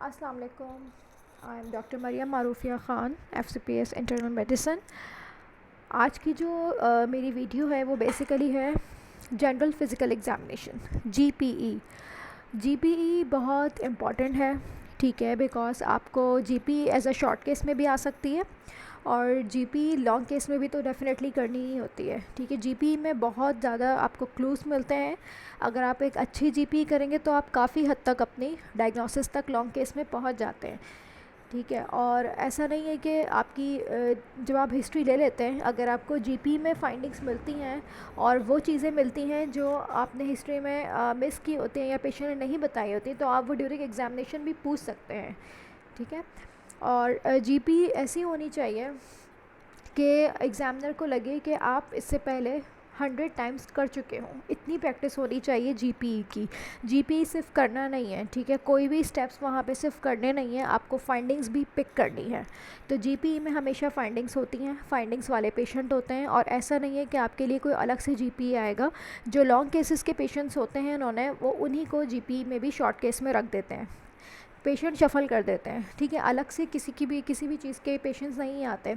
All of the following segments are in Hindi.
अस्सलाम वालेकुम। I am doctor Mariam Maroofia Khan, FCPS internal medicine. आज की जो मेरी वीडियो है वो बेसिकली है general physical examination, GPE। GPE बहुत इम्पॉर्टेंट है, ठीक है, बिकॉज़ आपको GPE as a short case में भी आ सकती है और GPE लॉन्ग केस में भी तो डेफ़िनेटली करनी ही होती है, ठीक है। GPE में बहुत ज़्यादा आपको क्लूज़ मिलते हैं। अगर आप एक अच्छी GPE करेंगे तो आप काफ़ी हद तक अपनी डायग्नोसिस तक लॉन्ग केस में पहुंच जाते हैं, ठीक है। और ऐसा नहीं है कि आपकी जब आप हिस्ट्री ले लेते हैं, अगर आपको GPE में फाइंडिंग्स मिलती हैं और वो चीज़ें मिलती हैं जो आपने हिस्ट्री में मिस की होती हैं या पेशेंट ने नहीं बताई होती, तो आप वो ड्यूरिंग एग्ज़ामिनेशन भी पूछ सकते हैं, ठीक है। और GPE ऐसी होनी चाहिए कि एग्ज़ामिनर को लगे कि आप इससे पहले 100 टाइम्स कर चुके हों। इतनी प्रैक्टिस होनी चाहिए GPE की। GPE सिर्फ करना नहीं है, ठीक है, कोई भी स्टेप्स वहाँ पे सिर्फ करने नहीं है, आपको फाइंडिंग्स भी पिक करनी है। तो GPE में हमेशा फाइंडिंग्स होती हैं, फाइंडिंग्स वाले पेशेंट होते हैं और ऐसा नहीं है कि आपके लिए कोई अलग से GPE आएगा। जो लॉन्ग केसेस के पेशेंट्स होते हैं उन्होंने वो उन्हीं को GPE में भी शॉर्ट केस में रख देते हैं, पेशेंट शफ़ल कर देते हैं, ठीक है। अलग से किसी भी चीज़ के पेशेंट्स नहीं आते।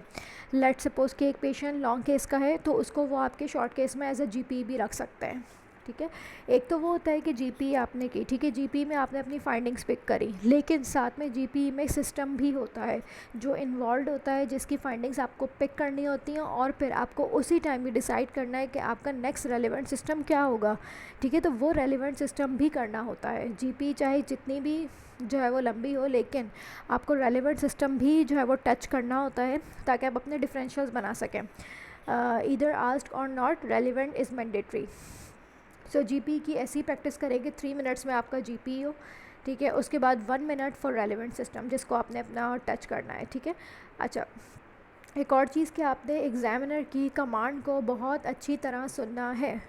लेट सपोज़ कि एक पेशेंट लॉन्ग केस का है तो उसको वो आपके शॉर्ट केस में एज अ GPE भी रख सकते हैं, ठीक है। एक तो वो होता है कि GPE आपने की, ठीक है, GPE में आपने अपनी फाइंडिंग्स पिक करी, लेकिन साथ में GPE में सिस्टम भी होता है जो इन्वॉल्व होता है, जिसकी फाइंडिंग्स आपको पिक करनी होती हैं और फिर आपको उसी टाइम भी डिसाइड करना है कि आपका नेक्स्ट रेलिवेंट सिस्टम क्या होगा, ठीक है। तो वो रेलिवेंट सिस्टम भी करना होता है। GPE चाहे जितनी भी जो है वो लंबी हो, लेकिन आपको रेलिवेंट सिस्टम भी जो है वो टच करना होता है ताकि आप अपने डिफरेंशियल्स बना सकें। ईदर आस्क्ड और not, relevant is mandatory. So GPE की ऐसी प्रैक्टिस करेंगे 3 मिनट्स में आपका GPE हो, ठीक है। उसके बाद 1 मिनट फॉर रेलिवेंट सिस्टम जिसको आपने अपना टच करना है, ठीक है। अच्छा, एक और चीज़ कि आपने एग्ज़ामिनर की कमांड को बहुत अच्छी तरह सुनना है,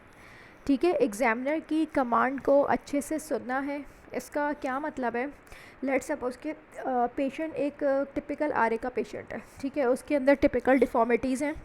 ठीक है। एग्ज़ामिनर की कमांड को अच्छे से सुनना है। इसका क्या मतलब है? लेट सपोज़ कि पेशेंट एक टिपिकल आरे का पेशेंट है, ठीक है, उसके अंदर टिपिकल डिफ़ॉर्मिटीज़ हैं,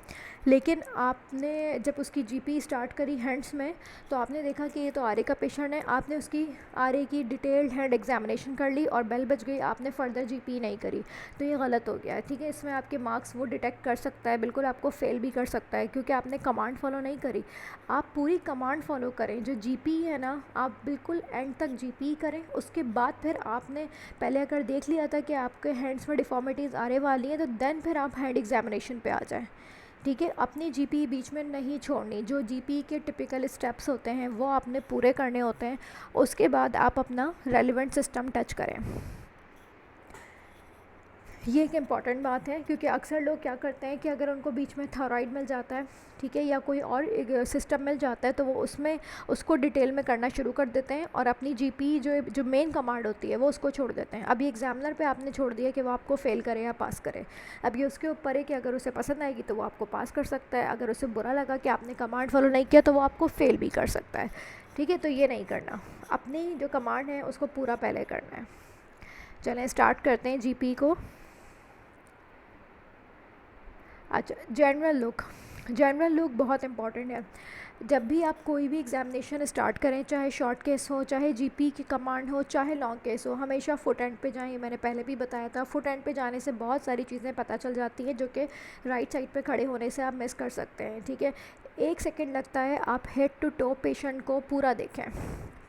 लेकिन आपने जब उसकी GPE स्टार्ट करी हैंड्स में तो आपने देखा कि ये तो आरे का पेशेंट है, आपने उसकी आरे की डिटेल्ड हैंड एग्जामिनेशन कर ली और बेल बज गई, आपने फ़र्दर GPE नहीं करी, तो ये गलत हो गया है, ठीक है। इसमें आपके मार्क्स वो डिटेक्ट कर सकता है, बिल्कुल आपको फ़ेल भी कर सकता है क्योंकि आपने कमांड फॉलो नहीं करी। आप पूरी कमांड फॉलो करें। जो GPE है ना, आप बिल्कुल एंड तक GPE करें। उसके बाद फिर आपने पहले अगर देख लिया था कि आपके हैंड्स में डिफ़ॉर्मिटीज़ आने वाली हैं तो देन फिर आप हैंड एग्जामिनेशन पे आ जाएं, ठीक है। अपनी GPE बीच में नहीं छोड़नी। जो GPE के टिपिकल स्टेप्स होते हैं वो आपने पूरे करने होते हैं। उसके बाद आप अपना रेलिवेंट सिस्टम टच करें। ये एक इम्पॉर्टेंट बात है क्योंकि अक्सर लोग क्या करते हैं कि अगर उनको बीच में थायराइड मिल जाता है, ठीक है, या कोई और एक सिस्टम मिल जाता है तो वो उसमें उसको डिटेल में करना शुरू कर देते हैं और अपनी GPE जो मेन कमांड होती है वो उसको छोड़ देते हैं। अभी एग्जामिनर पे आपने छोड़ दिया कि वो आपको फ़ेल करे या पास करे। अब ये उसके ऊपर है कि अगर उसे पसंद आएगी तो वो आपको पास कर सकता है, अगर उसे बुरा लगा कि आपने कमांड फॉलो नहीं किया तो वो आपको फ़ेल भी कर सकता है, ठीक है। तो ये नहीं करना, अपनी जो कमांड है उसको पूरा पहले करना है। चलें स्टार्ट करते हैं GPE को। अच्छा, जनरल लुक बहुत इंपॉर्टेंट है। जब भी आप कोई भी एग्ज़ामिनेशन स्टार्ट करें, चाहे शॉर्ट केस हो, चाहे GPE की कमांड हो, चाहे लॉन्ग केस हो, हमेशा फुट एंड पे जाएं। मैंने पहले भी बताया था, फुट एंड पे जाने से बहुत सारी चीज़ें पता चल जाती हैं जो कि राइट साइड पे खड़े होने से आप मिस कर सकते हैं, ठीक है। 1 सेकेंड लगता है, आप हेड टू टो पेशेंट को पूरा देखें,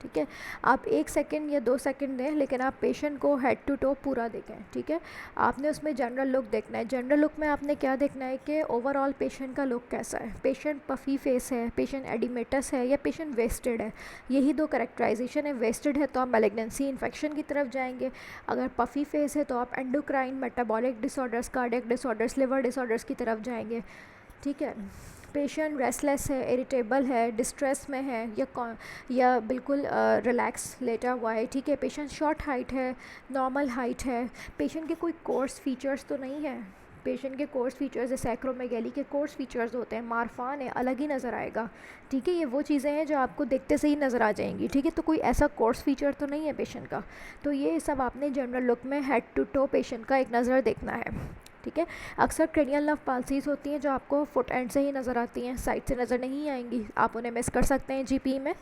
ठीक है। आप 1 सेकेंड या 2 सेकेंड दें, लेकिन आप पेशेंट को हेड टू टो पूरा देखें, ठीक है। आपने उसमें जनरल लुक देखना है। जनरल लुक में आपने क्या देखना है कि ओवरऑल पेशेंट का लुक कैसा है, पेशेंट पफ़ी फेस है, पेशेंट एडिमेटस है या पेशेंट वेस्टेड है। यही 2 कैरेक्टराइजेशन है। वेस्टेड है तो आप मैलिग्नेंसी इन्फेक्शन की तरफ जाएंगे, अगर पफ़ी फेस है तो आप endocrine, metabolic disorders, cardiac disorders, liver disorders की तरफ जाएंगे, ठीक है। पेशेंट रेस्टलेस है, इरिटेबल है, डिस्ट्रेस में है या बिल्कुल रिलैक्स लेटा हुआ है, ठीक है। पेशेंट शॉर्ट हाइट है, नॉर्मल हाइट है, पेशेंट के कोई कोर्स फीचर्स तो नहीं है। पेशेंट के कोर्स फीचर्स जैसे एक्रोमेगैली के कोर्स फीचर्स होते हैं, मारफान है, अलग ही नज़र आएगा, ठीक है। ये वो चीज़ें हैं जो आपको देखते से ही नज़र आ जाएंगी, ठीक है। तो कोई ऐसा कोर्स फीचर तो नहीं है पेशेंट का। तो ये सब आपने जनरल लुक में हेड टू टो पेशेंट का एक नज़र देखना है, ठीक है। अक्सर क्रेनियल नर्व पाल्सीज होती हैं जो आपको फुट एंड से ही नज़र आती हैं, साइड से नज़र नहीं आएंगी, आप उन्हें मिस कर सकते हैं GPE में।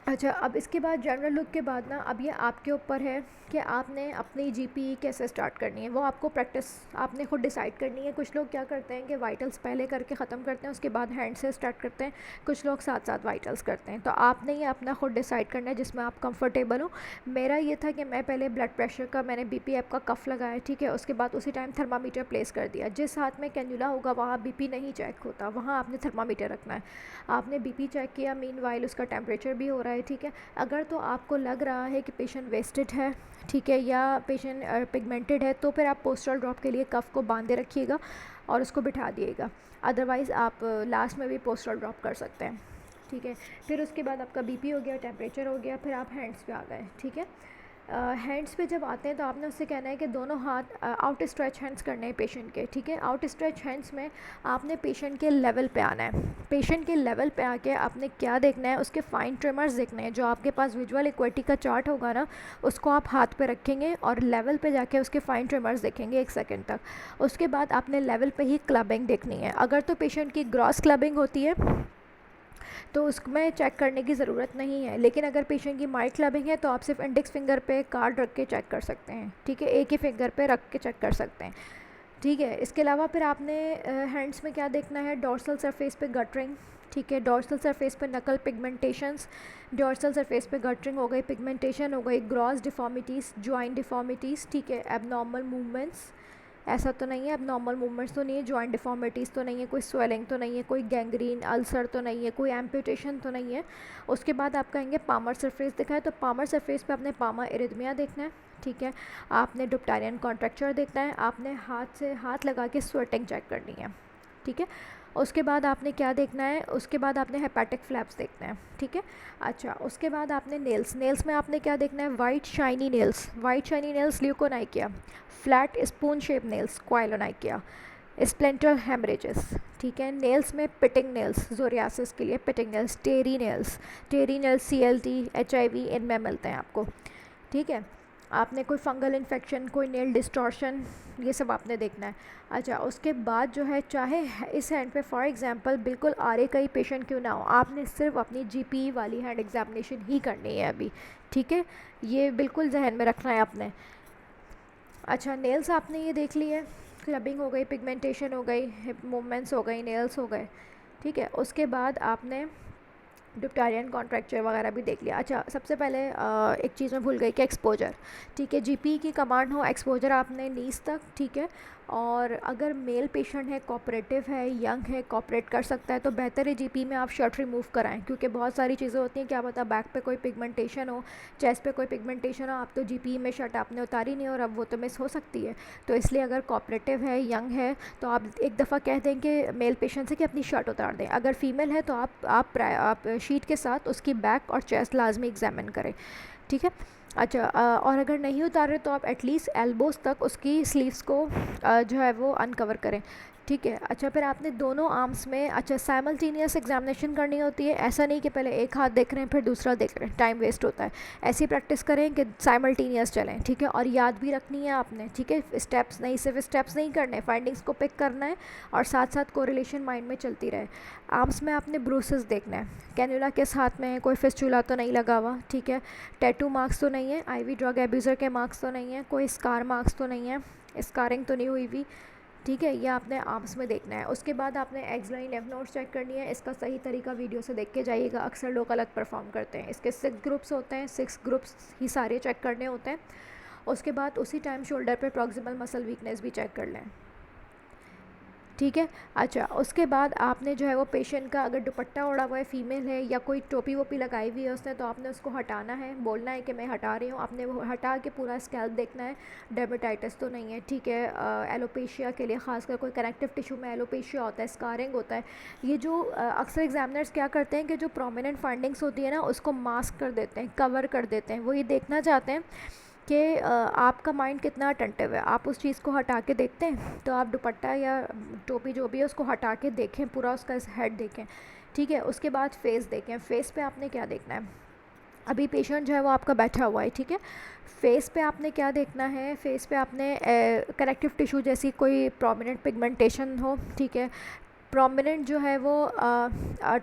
अच्छा, अब इसके बाद जनरल लुक के बाद ना, अब ये आपके ऊपर है कि आपने अपनी जीपी कैसे स्टार्ट करनी है। वो आपको प्रैक्टिस आपने खुद डिसाइड करनी है। कुछ लोग क्या करते हैं कि वाइटल्स पहले करके ख़त्म करते हैं, उसके बाद हैंड से स्टार्ट करते हैं। कुछ लोग साथ साथ वाइटल्स करते हैं। तो आपने ये अपना खुद डिसाइड करना है जिसमें आप कंफर्टेबल हो। मेरा ये था कि मैं पहले ब्लड प्रेशर का मैंने बीपी ऐप का कफ़ लगाया, ठीक है। उसके बाद उसी टाइम थर्मामीटर प्लेस कर दिया। जिस हाथ में कैन्युला होगा वहाँ बीपी नहीं चेक होता, वहाँ आपने थर्मामीटर रखना है। आपने बीपी चेक किया, मीनवाइल उसका टेम्परेचर भी हो रहा है, ठीक है। अगर तो आपको लग रहा है कि पेशेंट वेस्टेड है, ठीक है, या पेशेंट पिगमेंटेड है, तो फिर आप पोस्टल ड्रॉप के लिए कफ़ को बांधे रखिएगा और उसको बिठा दिएगा। अदरवाइज़ आप लास्ट में भी पोस्टल ड्रॉप कर सकते हैं, ठीक है। फिर उसके बाद आपका बीपी हो गया, टेम्परेचर हो गया, फिर आप हैंड्स पे आ गए, ठीक है। हैंड्स पे जब आते हैं तो आपने उससे कहना है कि दोनों हाथ आउट स्ट्रेच हैंड्स करने हैं पेशेंट के, ठीक है। आउट स्ट्रेच हैंड्स में आपने पेशेंट के लेवल पे आना है। पेशेंट के लेवल पे आके आपने क्या देखना है, उसके फाइन ट्रिमर्स देखने हैं। जो आपके पास विजुअल इक्विटी का चार्ट होगा ना, उसको आप हाथ पे रखेंगे और लेवल पे जाके उसके फाइन ट्रिमर्स देखेंगे 1 सेकंड तक। उसके बाद आपने लेवल पे ही क्लबिंग देखनी है। अगर तो पेशेंट की ग्रॉस क्लबिंग होती है तो उसमें चेक करने की ज़रूरत नहीं है, लेकिन अगर पेशेंट की माइल्ड क्लबिंग है तो आप सिर्फ इंडेक्स फिंगर पे कार्ड रख के चेक कर सकते हैं, ठीक है। एक ही फिंगर पे रख के चेक कर सकते हैं, ठीक है। इसके अलावा फिर आपने हैंड्स में क्या देखना है, डॉर्सल सरफेस पे गटरिंग, ठीक है। डॉर्सल सरफेस पे नकल पिगमेंटेशंस, डॉर्सल सरफेस पे गटरिंग हो गई, पिगमेंटेशन हो गई, ग्रॉस डिफॉर्मिटीज़, जॉइंट डिफॉर्मिटीज़, ठीक है। एबनॉर्मल मूवमेंट्स, ऐसा तो नहीं है, अब नॉर्मल मूवमेंट्स तो नहीं है, जॉइंट डिफॉर्मिटीज़ तो नहीं है, कोई स्वेलिंग तो नहीं है, कोई गैंग्रीन अल्सर तो नहीं है, कोई एम्पुटेशन तो नहीं है। उसके बाद आप कहेंगे पामर सरफेस दिखाए, तो पामर सरफेस पे आपने पामा इरिथमिया देखना है, ठीक है। आपने डिप्टारियन कॉन्ट्रैक्चर देखना है, आपने हाथ से हाथ लगा के स्वेटिंग चेक करनी है, ठीक है। उसके बाद आपने क्या देखना है, उसके बाद आपने हेपेटिक फ्लैप्स देखना है, ठीक है। अच्छा, उसके बाद आपने नेल्स, नेल्स में आपने क्या देखना है, white shiny nails, white shiny nails leukonychia, flat spoon shape nails koilonychia, splinter haemorrhages, ठीक है। नेल्स में पिटिंग नेल्स, जोरियासिस के लिए pitting nails, Terry nails CLT HIV इनमें मिलते हैं आपको, ठीक है। आपने कोई फंगल इन्फेक्शन, कोई नेल डिस्टॉर्शन, ये सब आपने देखना है। अच्छा, उसके बाद जो है, चाहे इस हैंड पे फॉर एग्जांपल बिल्कुल आरे का ही पेशेंट क्यों ना हो, आपने सिर्फ अपनी GP वाली हैंड एग्जामिनेशन ही करनी है अभी, ठीक है। ये बिल्कुल जहन में रखना है आपने। अच्छा, नेल्स आपने ये देख ली है, क्लबिंग हो गई, पिगमेंटेशन हो गई, हिप मूवमेंट्स हो गई, नेल्स हो गए, ठीक है। उसके बाद आपने डिप्टारियन कॉन्ट्रैक्चर वगैरह भी देख लिया। अच्छा, सबसे पहले एक चीज़ मैं भूल गई कि एक्सपोजर, ठीक है। GP की कमांड हो, एक्सपोजर आपने नीज तक, ठीक है। और अगर मेल पेशेंट है, कोऑपरेटिव है, यंग है, कोऑपरेट कर सकता है, तो बेहतर है GP में आप शर्ट रिमूव कराएं, क्योंकि बहुत सारी चीज़ें होती हैं, क्या पता बैक पे कोई पिगमेंटेशन हो, चेस्ट पे कोई पिगमेंटेशन हो, आप तो GP में शर्ट आपने उतारी नहीं और अब वो तो मिस हो सकती है। तो इसलिए अगर कोऑपरेटिव है, यंग है, तो आप एक दफ़ा कह दें कि मेल पेशेंट से कि अपनी शर्ट उतार दें। अगर फीमेल है तो आप शीट के साथ उसकी बैक और चेस्ट लाजमी एग्जामिन करें, ठीक है। अच्छा, और अगर नहीं उतारे तो आप एटलीस्ट एल्बोस तक उसकी स्लीव्स को जो है वो अनकवर करें, ठीक है। अच्छा, फिर आपने दोनों आर्म्स में अच्छा साइमल्टेनियस एग्जामिनेशन करनी होती है। ऐसा नहीं कि पहले एक हाथ देख रहे हैं फिर दूसरा देख रहे हैं, टाइम वेस्ट होता है। ऐसी प्रैक्टिस करें कि साइमल्टेनियस चलें, ठीक है। और याद भी रखनी है आपने, ठीक है। स्टेप्स नहीं, सिर्फ स्टेप्स नहीं करने, फाइंडिंग्स को पिक करना है और साथ साथ कोरिलेशन माइंड में चलती रहे। आर्म्स में आपने ब्रूसेस देखना है, कैन्युला किस हाथ में है, कोई फिस्चुला तो नहीं लगा हुआ, ठीक है। टैटू मार्क्स तो नहीं है, IV ड्रग एब्यूज़र के मार्क्स तो नहीं है, कोई स्कार मार्क्स तो नहीं है, स्कारिंग तो नहीं हुई भी, ठीक है। ये आपने आर्म्स में देखना है। उसके बाद आपने एक्सलाइन लेफ्ट नोट्स चेक करनी है। इसका सही तरीका वीडियो से देख के जाइएगा, अक्सर लोग गलत परफॉर्म करते हैं। इसके 6 ग्रुप्स होते हैं, 6 ग्रुप्स ही सारे चेक करने होते हैं। उसके बाद उसी टाइम शोल्डर पे प्रॉक्सिमल मसल वीकनेस भी चेक कर लें, ठीक है। अच्छा, उसके बाद आपने जो है वो पेशेंट का अगर दुपट्टा ओढ़ा हुआ है, फीमेल है, या कोई टोपी वोपी लगाई हुई है उसने, तो आपने उसको हटाना है, बोलना है कि मैं हटा रही हूँ। आपने वो हटा के पूरा स्कैल्प देखना है, डर्मेटाइटिस तो नहीं है, ठीक है। एलोपेशिया के लिए खासकर कोई कनेक्टिव टिश्यू में एलोपेशिया होता है, स्कारिंग होता है। ये जो अक्सर एग्जामिनर्स क्या करते हैं कि जो प्रोमिनेंट फाइंडिंग्स होती है ना, उसको मास्क कर देते हैं, कवर कर देते हैं। वो ये देखना चाहते हैं कि आपका माइंड कितना अटेंटिव है। आप उस चीज़ को हटा के देखते हैं, तो आप दुपट्टा या टोपी जो भी है उसको हटा के देखें, पूरा उसका हेड देखें, ठीक है। उसके बाद फेस देखें। फेस पे आपने क्या देखना है, अभी पेशेंट जो है वो आपका बैठा हुआ है, ठीक है। फेस पे आपने क्या देखना है, फेस पे आपने कनेक्टिव टिश्यू जैसी कोई प्रोमिनेंट पिगमेंटेशन हो, ठीक है। प्रोमिनेंट जो है वो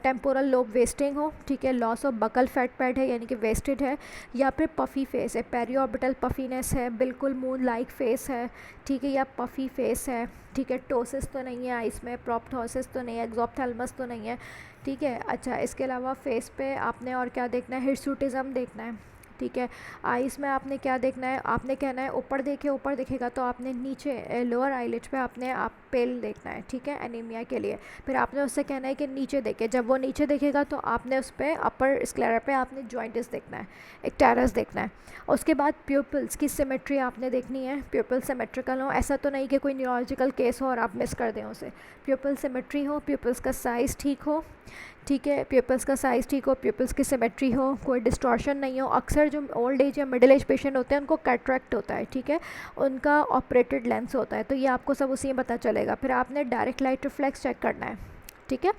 टेम्पोरल लोब वेस्टिंग हो, ठीक है, loss of buccal fat pad है यानी कि वेस्टेड है, या फिर पफ़ी फेस है, पेरिऑर्बिटल पफीनेस है, बिल्कुल मून लाइक फेस है, ठीक है, या पफ़ी फेस है, ठीक है, टोसिस तो नहीं है आइस में, प्रोप्टोसिस तो नहीं है, एक्सोप्थेल्मस तो नहीं है, ठीक है। अच्छा, इसके अलावा फेस पे आपने और क्या देखना है, हिर्सुटिज़म देखना है, ठीक है। आइस में आपने क्या देखना है, आपने कहना है ऊपर देखे, ऊपर दिखेगा तो आपने नीचे लोअर आईलिड पे आपने आप पेल देखना है, ठीक है, एनीमिया के लिए। फिर आपने उससे कहना है कि नीचे देखे, जब वो नीचे देखेगा तो आपने उस पर अपर स्क्लेरा पे आपने जॉइंटिस देखना है, एक टेरस देखना है। उसके बाद प्यूपल्स की सिमेट्री आपने देखनी है, प्यूपल सिमेट्रिकल हो, ऐसा तो नहीं कि कोई न्यूरोलॉजिकल केस हो और आप मिस कर दें उसे, प्यूपल सिमेट्री हो, प्यूपल्स का साइज़ ठीक हो, ठीक है, प्यूपल्स का साइज़ ठीक हो, प्यूपल्स की सिमेट्री हो, कोई डिस्टॉर्शन नहीं हो। अक्सर जो ओल्ड एज या मिडिल एज पेशेंट होते हैं उनको कैटरेक्ट होता है, ठीक है, उनका ऑपरेटेड लेंस होता है, तो ये आपको सब उसी में पता चलेगा। फिर आपने डायरेक्ट लाइट रिफ्लेक्स चेक करना है, ठीक है,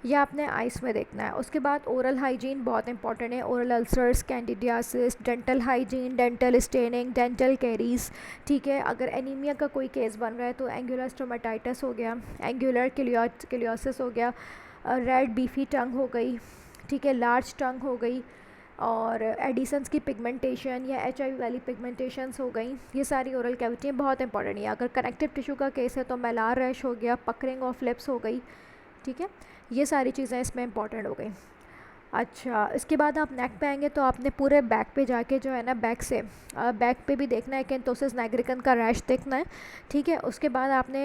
ये आपने आइस में देखना है। उसके बाद ओरल हाइजीन बहुत इंपॉर्टेंट है, oral ulcers, candidiasis, dental hygiene, dental staining, dental caries, ठीक है। अगर एनीमिया का कोई केस बन रहा है तो एंगुलर स्टोमेटाइटिस हो गया, एंगुलर किलियोसिस हो गया, रेड बीफी टंग हो गई, ठीक है, लार्ज टंग हो गई, और एडिसन्स की पिगमेंटेशन या HIV वाली पिगमेंटेशंस हो गई, ये सारी ओरल कैविटी बहुत इंपॉर्टेंट है। अगर कनेक्टिव टिश्यू का केस है तो मेलार रैश हो गया, पकरिंग ऑफ लिप्स हो गई, ठीक है, ये सारी चीज़ें इसमें इंपॉर्टेंट हो गई। अच्छा, इसके बाद आप नेक पे आएंगे तो आपने पूरे बैक पे जाके जो है ना बैक से बैक पे भी देखना है, कैंथोसिस नाइग्रिकन का रैश देखना है, ठीक है। उसके बाद आपने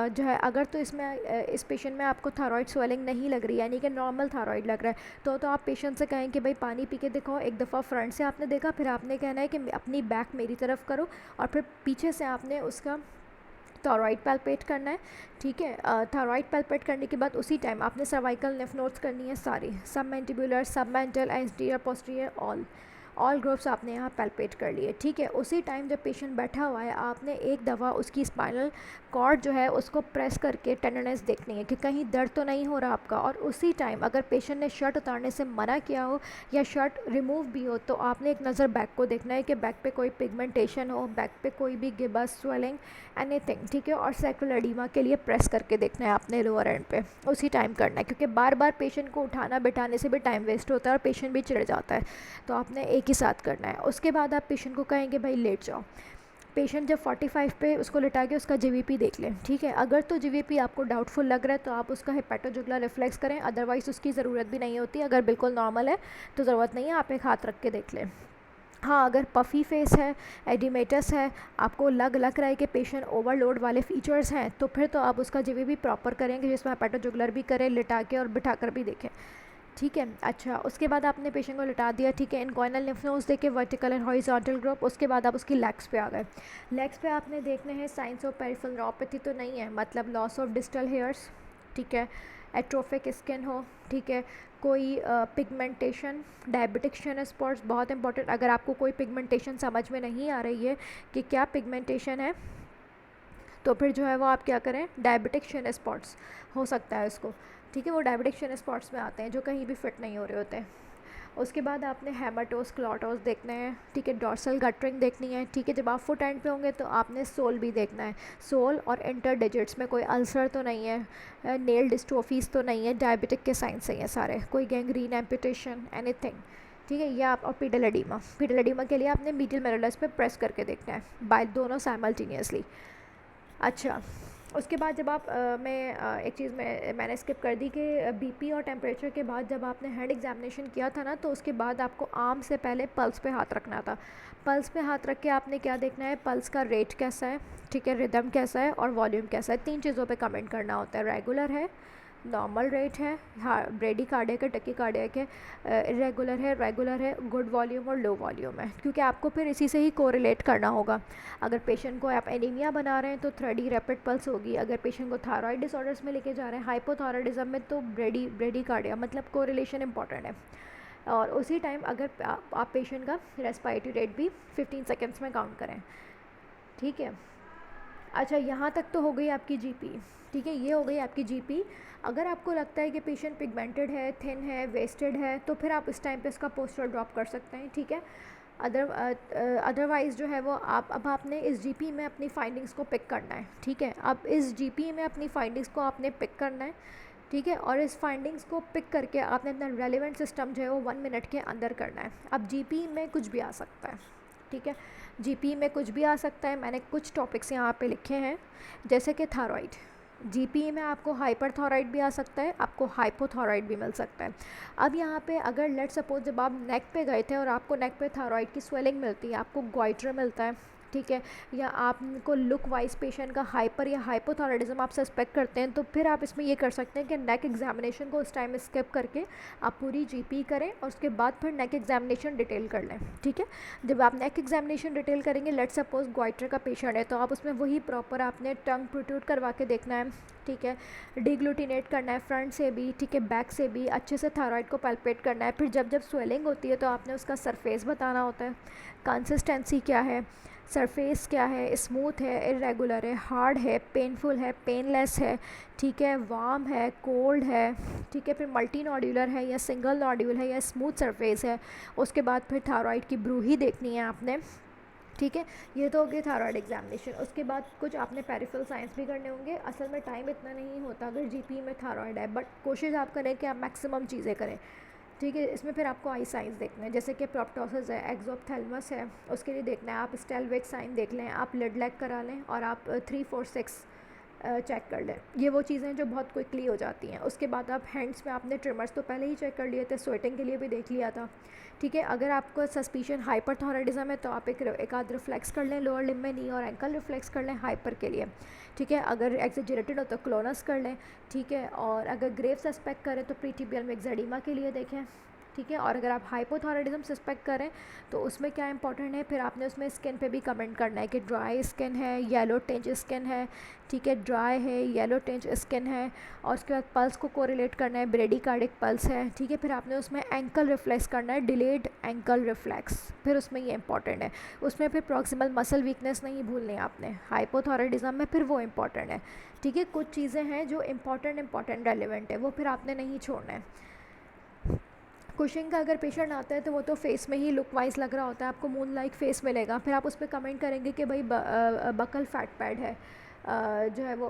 जो है अगर तो इसमें इस पेशेंट में आपको थायराइड स्वेलिंग नहीं लग रही यानी कि नॉर्मल थायराइड लग रहा है तो आप पेशेंट से कहें कि भाई पानी पी के दिखाओ। एक दफ़ा फ्रंट से आपने देखा, फिर आपने कहना है कि अपनी बैक मेरी तरफ करो, और फिर पीछे से आपने उसका थायराइड पैल्पेट करना है, ठीक है। थायराइड पैल्पेट करने के बाद उसी टाइम आपने सर्वाइकल लिम्फ नोड्स करनी है सारी, सब मैंटिबुलर, सब mental, anterior, posterior, all groups आपने यहाँ पैल्पेट कर लिए, ठीक है। उसी टाइम जब पेशेंट बैठा हुआ है आपने एक दफ़ा उसकी स्पाइनल कॉर्ड जो है उसको प्रेस करके टेंडरनेस देखनी है कि कहीं दर्द तो नहीं हो रहा आपका। और उसी टाइम अगर पेशेंट ने शर्ट उतारने से मना किया हो या शर्ट रिमूव भी हो तो आपने एक नज़र बैक को देखना है कि बैक पे कोई पिगमेंटेशन हो, बैक पे कोई भी गिबस, स्वेलिंग, एनीथिंग, ठीक है। और सैकुलर एडीमा के लिए प्रेस करके देखना है आपने लोअर एंड पे, उसी टाइम करना है, क्योंकि बार बार पेशेंट को उठाना बिठाने से भी टाइम वेस्ट होता है और पेशेंट भी चिढ़ जाता है, तो आपने एक ही साथ करना है। उसके बाद आप पेशेंट को कहेंगे भाई लेट जाओ। पेशेंट जब 45 पे उसको लिटा के उसका जीवीपी देख लें, ठीक है। अगर तो जीवीपी आपको डाउटफुल लग रहा है तो आप उसका हेपेटोजुगुलर रिफ्लेक्स करें, अदरवाइज़ उसकी ज़रूरत भी नहीं होती। अगर बिल्कुल नॉर्मल है तो ज़रूरत नहीं है, आप एक हाथ रख के देख लें। हाँ, अगर पफ़ी फेस है, एडिमेटस है, आपको लग रहा है कि पेशेंट ओवरलोड वाले फीचर्स हैं तो फिर तो आप उसका जीवीपी प्रॉपर करेंगे, जिसमें हेपेटोजुगुलर भी करें, लिटा के और बिठा कर भी देखें, ठीक है। अच्छा, उसके बाद आपने पेशेंट को लिटा दिया, ठीक है। इनकॉइनल लिम्फ नोड्स देखे, वर्टिकल एंड हॉरिजॉन्टल ग्रुप। उसके बाद आप उसकी लेग्स पे आ गए। लेग्स पे आपने देखने हैं साइंस ऑफ पेरिफेरल न्यूरोपैथी तो नहीं है, मतलब लॉस ऑफ डिस्टल हेयर्स, ठीक है, एट्रोफिक स्किन हो, ठीक है, कोई पिगमेंटेशन, डायबिटिक शिन स्पॉट्स, बहुत इंपॉर्टेंट। अगर आपको कोई पिगमेंटेशन समझ में नहीं आ रही है कि क्या पिगमेंटेशन है तो फिर जो है वो आप क्या करें, डायबिटिक शिन स्पॉट्स हो सकता है उसको, ठीक है, वो डायबिटिक शिन स्पॉट्स में आते हैं जो कहीं भी फिट नहीं हो रहे होते हैं। उसके बाद आपने हेमाटोस, क्लॉटोस देखने हैं, ठीक है, डॉर्सल गटरिंग देखनी है, ठीक है। जब आप फुट एंड पे होंगे तो आपने सोल भी देखना है, सोल और इंटर डिजिट्स में कोई अल्सर तो नहीं है, नेल डिस्ट्रोफीज तो नहीं है, डायबिटिक के साइंस हैं ये सारे, कोई गैंग्रीन, एम्पुटेशन, एनीथिंग, ठीक है। ये आप, और पीडल एडीमा के लिए आपने मीडियल मेरुलस पे प्रेस करके देखना है, बाय दोनों साइमल्टेनियसली। अच्छा, उसके बाद जब आप एक चीज़ मैंने स्किप कर दी कि बीपी और टेम्परेचर के बाद जब आपने हेड एग्जामिनेशन किया था ना तो उसके बाद आपको आर्म से पहले पल्स पे हाथ रखना था। पल्स पे हाथ रख के आपने क्या देखना है, पल्स का रेट कैसा है, ठीक है, रिदम कैसा है और वॉल्यूम कैसा है, 3 चीज़ों पे कमेंट करना होता है। रेगुलर है, नॉर्मल रेट है, हाँ, ब्रेडी कार्डियक है, टकी कार्डियक है, इरेगुलर है, रेगुलर है, गुड वॉल्यूम और लो वॉल्यूम है, क्योंकि आपको फिर इसी से ही कोरिलेट करना होगा। अगर पेशेंट को आप एनीमिया बना रहे हैं तो 3D रैपिड पल्स होगी, अगर पेशेंट को थायराइड डिसऑर्डर्स में लेके जा रहे हैं, हाइपोथायराइडिज्म में, तो ब्रेडी कार्डिया, मतलब कोरिलेशन इंपॉर्टेंट है। और उसी टाइम अगर आप पेशेंट का रेस्पिरेटरी रेट भी 15 सेकेंड्स में काउंट करें, ठीक है। अच्छा, यहाँ तक तो हो गई आपकी जीपी, ठीक है, ये हो गई आपकी जीपी। अगर आपको लगता है कि पेशेंट पिगमेंटेड है, थिन है, वेस्टेड है तो फिर आप इस टाइम पे इसका पोस्टर ड्रॉप कर सकते हैं, ठीक है। अदरवाइज़ जो है वो अब आपने इस जीपी में अपनी फाइंडिंग्स को पिक करना है, ठीक है। अब इस जीपी में अपनी फाइंडिंग्स को आपने पिक करना है, ठीक है। और इस फाइंडिंग्स को पिक करके आपने अपना रेलिवेंट सिस्टम जो है वो 1 मिनट के अंदर करना है। अब जीपी में कुछ भी आ सकता है, ठीक है, जीपी में कुछ भी आ सकता है। मैंने कुछ टॉपिक्स यहाँ पे लिखे हैं, जैसे कि थायराइड। जीपी में आपको हाइपरथायराइड भी आ सकता है, आपको हाइपोथायराइड भी मिल सकता है। अब यहाँ पे अगर लेट सपोज जब आप नेक पे गए थे और आपको नेक पे थायराइड की स्वेलिंग मिलती है, आपको ग्वाइटर मिलता है, ठीक है, या आपको लुक वाइज पेशेंट का हाइपर या हाइपोथायराइडिज्म आप सस्पेक्ट करते हैं, तो फिर आप इसमें ये कर सकते हैं कि नेक एग्जामिनेशन को उस टाइम स्किप करके आप पूरी जीपी करें और उसके बाद फिर नेक एग्जामिनेशन डिटेल कर लें, ठीक है। जब आप नेक एग्जामिनेशन डिटेल करेंगे, लेट सपोज ग्वाइटर का पेशेंट है, तो आप उसमें वही प्रॉपर आपने टंग प्रोट्रूड करवा के देखना है, ठीक है, डिग्लूटिनेट करना है फ्रंट से भी, ठीक है, बैक से भी, अच्छे से थायराइड को पैल्पेट करना है। फिर जब जब स्वेलिंग होती है तो आपने उसका सरफेस बताना होता है, कंसिस्टेंसी क्या है, सरफेस क्या है, स्मूथ है, इरेगुलर है, हार्ड है, पेनफुल है, पेनलेस है, ठीक है, वार्म है, कोल्ड है, ठीक है, फिर मल्टी नोड्यूलर है या सिंगल नोड्यूल है या स्मूथ सरफेस है। उसके बाद फिर थायराइड की ब्रूही देखनी है आपने, ठीक है। ये तो हो गई थायराइड एग्जामिनेशन। उसके बाद कुछ आपने पेरिफेरल साइंस भी करने होंगे। असल में टाइम इतना नहीं होता अगर जीपी में थायराइड है, बट कोशिश आप करें कि आप मैक्सिमम चीज़ें करें, ठीक है। इसमें फिर आपको आई साइंस देखना है, जैसे कि प्रोप्टोसिस है, एक्सोप्थेल्मस है, उसके लिए देखना है। आप स्टेलवेक साइन देख लें, आप लिड लैग करा लें, और आप 3, 4, 6 चेक कर लें। ये वो चीज़ें हैं जो बहुत क्विकली हो जाती हैं। उसके बाद आप हैंड्स में आपने ट्रिमर्स तो पहले ही चेक कर लिए थे, स्वेटिंग के लिए भी देख लिया था, ठीक है। अगर आपको सस्पिशन हाइपरथायराइडिज्म है तो आप एक आध रिफ्लेक्स कर लें लोअर लिम्ब में, नी और एंकल रिफ्लेक्स कर लें हाइपर के लिए, ठीक है। अगर एक्सेजरेटेड हो तो क्लोनस कर लें, ठीक है। और अगर ग्रेव सस्पेक्ट करें तो प्रीटिबियल में एक्जेडिमा के लिए देखें, ठीक है। और अगर आप हाइपोथायराइडिज्म सस्पेक्ट करें तो उसमें क्या इंपॉर्टेंट है, फिर आपने उसमें स्किन पे भी कमेंट करना है कि ड्राई स्किन है, येलो टिंच स्किन है, ठीक है, ड्राई है, येलो टिंच स्किन है। और उसके बाद पल्स को कोरिलेट करना है, ब्रेडिकार्डिक पल्स है, ठीक है। फिर आपने उसमें एंकल रिफ्लेक्स करना है, डिलेड एंकल रिफ्लेक्स, फिर उसमें ये इंपॉर्टेंट है। उसमें फिर प्रॉक्सिमल मसल वीकनेस नहीं भूलनी आपने हाइपोथायराइडिज्म में, फिर वो इंपॉर्टेंट है, ठीक है। कुछ चीज़ें हैं जो इंपॉर्टेंट रेलिवेंट है, वो फिर आपने नहीं छोड़ना है। कुशिंग का अगर पेशेंट आता है तो वो तो फेस में ही लुक वाइज लग रहा होता है, आपको मून लाइक फेस मिलेगा। फिर आप उस पर कमेंट करेंगे कि भाई बकल फैट पैड है, जो है वो